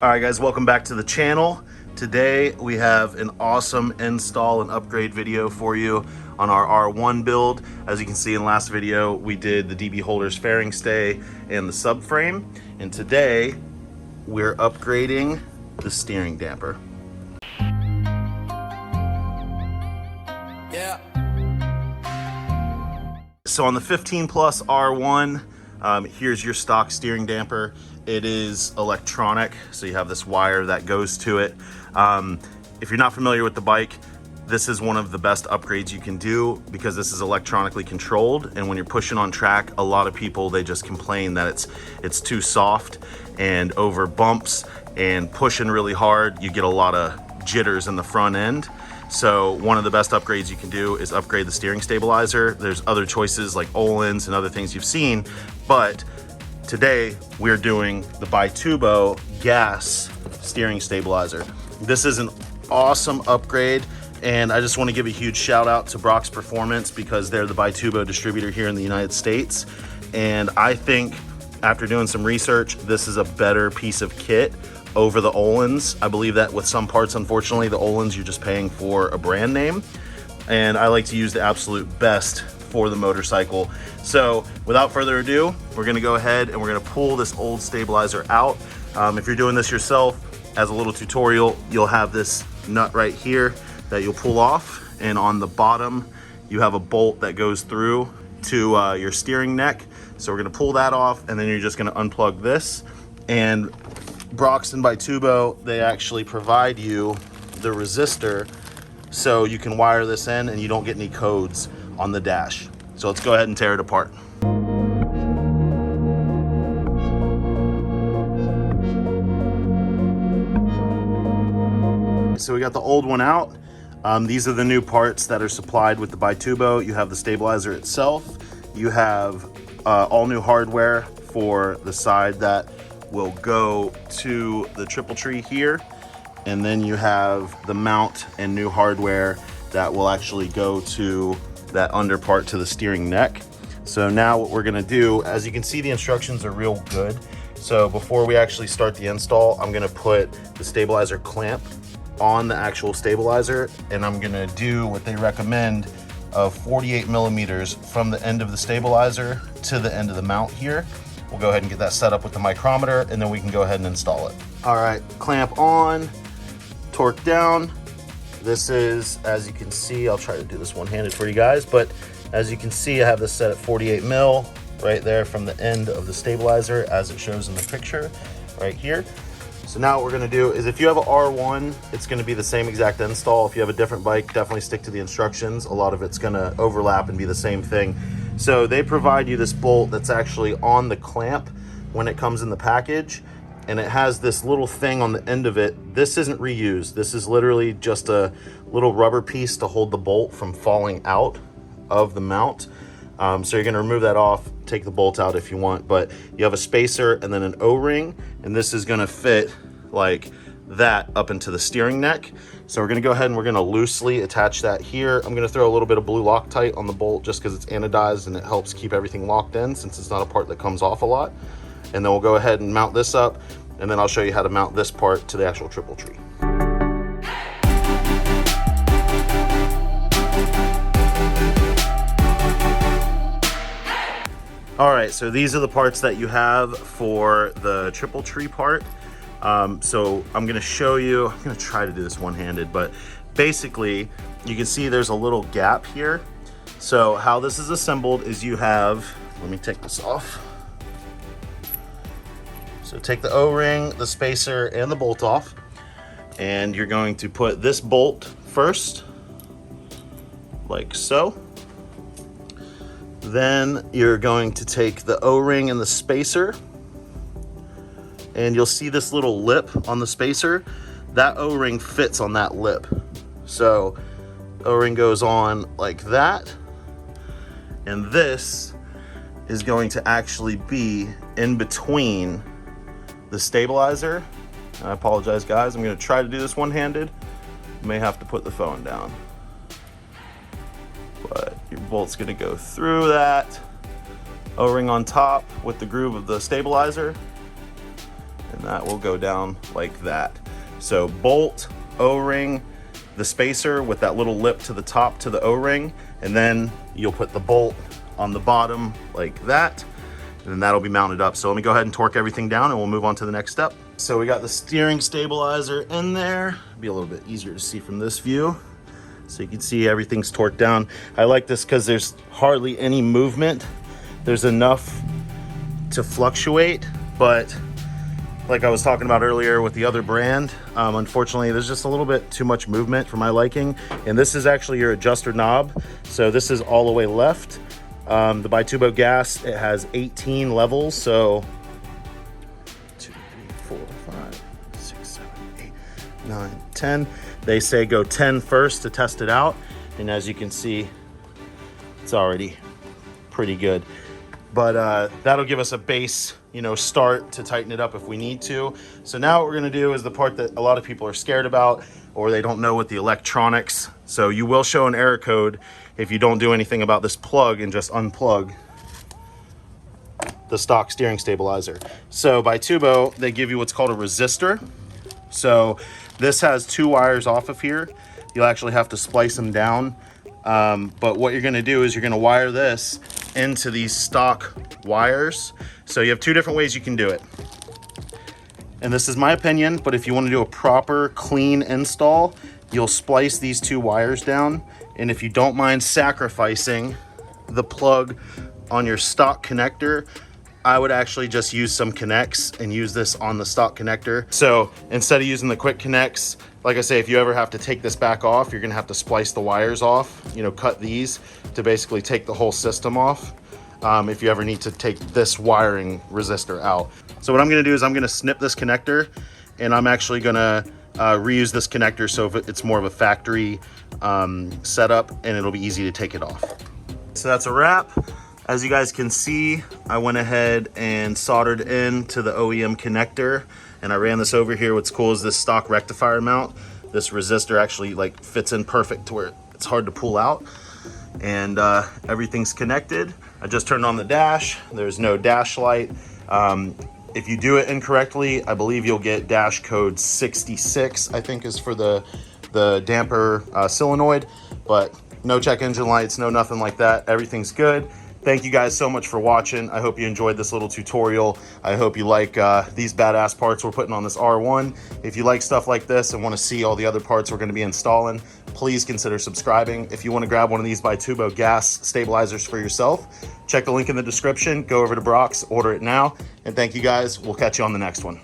All right guys, welcome back to the channel. Today we have an awesome install and upgrade video for you on our R1 build. As you can see in the last video, we did the DB holders fairing stay and the subframe. And today we're upgrading the steering damper. Yeah. So on the 15 Plus R1, here's your stock steering damper. It is electronic, so you have this wire that goes to it. If you're not familiar with the bike, this is one of the best upgrades you can do because this is electronically controlled. And when you're pushing on track, a lot of people, they just complain that it's too soft, and over bumps and pushing really hard, you get a lot of jitters in the front end. So one of the best upgrades you can do is upgrade the steering stabilizer. There's other choices like Öhlins and other things you've seen, but today we're doing the BITUBO gas steering stabilizer. This is an awesome upgrade, and I just want to give a huge shout out to Brock's Performance because they're the BITUBO distributor here in the United States. And I think after doing some research, this is a better piece of kit over the Öhlins. I believe that with some parts, unfortunately, the Öhlins, you're just paying for a brand name. And I like to use the absolute best for the motorcycle. So without further ado, we're gonna go ahead and we're gonna pull this old stabilizer out. If you're doing this yourself, as a little tutorial, you'll have this nut right here that you'll pull off. And on the bottom, you have a bolt that goes through to your steering neck. So we're gonna pull that off, and then you're just gonna unplug this. And Brock's and BITUBO, they actually provide you the resistor so you can wire this in and you don't get any codes on the dash. So let's go ahead and tear it apart. So we got the old one out. These are the new parts that are supplied with the BITUBO. You have the stabilizer itself. You have all new hardware for the side that will go to the triple tree here. And then you have the mount and new hardware that will actually go to that under part to the steering neck. So now what we're gonna do, as you can see, the instructions are real good. So before we actually start the install, I'm gonna put the stabilizer clamp on the actual stabilizer, and I'm gonna do what they recommend of 48 millimeters from the end of the stabilizer to the end of the mount here. We'll go ahead and get that set up with the micrometer, and then we can go ahead and install it. All right, clamp on, torque down. This is, as you can see, I'll try to do this one-handed for you guys, but as you can see, I have this set at 48 mil right there from the end of the stabilizer as it shows in the picture right here. So now what we're gonna do is, if you have an R1, it's gonna be the same exact install. If you have a different bike, definitely stick to the instructions. A lot of it's gonna overlap and be the same thing. So they provide you this bolt that's actually on the clamp when it comes in the package, and it has this little thing on the end of it. This isn't reused. This is literally just a little rubber piece to hold the bolt from falling out of the mount. So you're gonna remove that off, take the bolt out if you want, but you have a spacer and then an O-ring, and this is gonna fit like that up into the steering neck. So we're gonna go ahead and we're gonna loosely attach that here. I'm gonna throw a little bit of blue Loctite on the bolt just because it's anodized and it helps keep everything locked in since it's not a part that comes off a lot. And then we'll go ahead and mount this up, and then I'll show you how to mount this part to the actual triple tree. All right, so these are the parts that you have for the triple tree part. So I'm gonna show you, I'm gonna try to do this one-handed, but basically you can see there's a little gap here. So how this is assembled is you have, let me take this off. So take the O-ring, the spacer, and the bolt off, and you're going to put this bolt first, like so. Then you're going to take the O-ring and the spacer, and you'll see this little lip on the spacer. That O-ring fits on that lip. So O-ring goes on like that, and this is going to actually be in between the stabilizer. I apologize guys, I'm gonna try to do this one-handed. May have to put the phone down. But your bolt's gonna go through that O-ring on top with the groove of the stabilizer, and that will go down like that. So bolt, O-ring, the spacer with that little lip to the top to the O-ring, and then you'll put the bolt on the bottom like that, and then that'll be mounted up. So let me go ahead and torque everything down and we'll move on to the next step. So we got the steering stabilizer in there. It'll be a little bit easier to see from this view. So you can see everything's torqued down. I like this because there's hardly any movement. There's enough to fluctuate, but like I was talking about earlier with the other brand, unfortunately, there's just a little bit too much movement for my liking. And this is actually your adjuster knob. So this is all the way left. The BITUBO gas, it has 18 levels. So 2, 3, 4, 5, 6, 7, 8, 9, 10. They say go 10 first to test it out. And as you can see, it's already pretty good. But that'll give us a base, start to tighten it up if we need to. So now what we're gonna do is the part that a lot of people are scared about, or they don't know with the electronics. So you will show an error code if you don't do anything about this plug and just unplug the stock steering stabilizer. So BITUBO, they give you what's called a resistor. So this has 2 wires off of here. You'll actually have to splice them down. But what you're gonna do is you're gonna wire this into these stock wires. So you have 2 different ways you can do it. And this is my opinion, but if you want to do a proper clean install, you'll splice these 2 wires down. And if you don't mind sacrificing the plug on your stock connector, I would actually just use some connects and use this on the stock connector. So instead of using the quick connects, like I say, if you ever have to take this back off, you're gonna have to splice the wires off, cut these to basically take the whole system off. If you ever need to take this wiring resistor out. So what I'm gonna do is I'm gonna snip this connector, and I'm actually gonna reuse this connector so it's more of a factory setup, and it'll be easy to take it off. So that's a wrap. As you guys can see, I went ahead and soldered into the OEM connector, and I ran this over here. What's cool is this stock rectifier mount. This resistor actually fits in perfect to where it's hard to pull out, and everything's connected. I just turned on the dash. There's no dash light. If you do it incorrectly, I believe you'll get dash code 66, I think is for the damper solenoid, but no check engine lights, no nothing like that. Everything's good. Thank you guys so much for watching. I hope you enjoyed this little tutorial. I hope you like these badass parts we're putting on this R1. If you like stuff like this and want to see all the other parts we're going to be installing, please consider subscribing. If you want to grab one of these BITUBO gas stabilizers for yourself, check the link in the description. Go over to Brock's, order it now. And thank you guys. We'll catch you on the next one.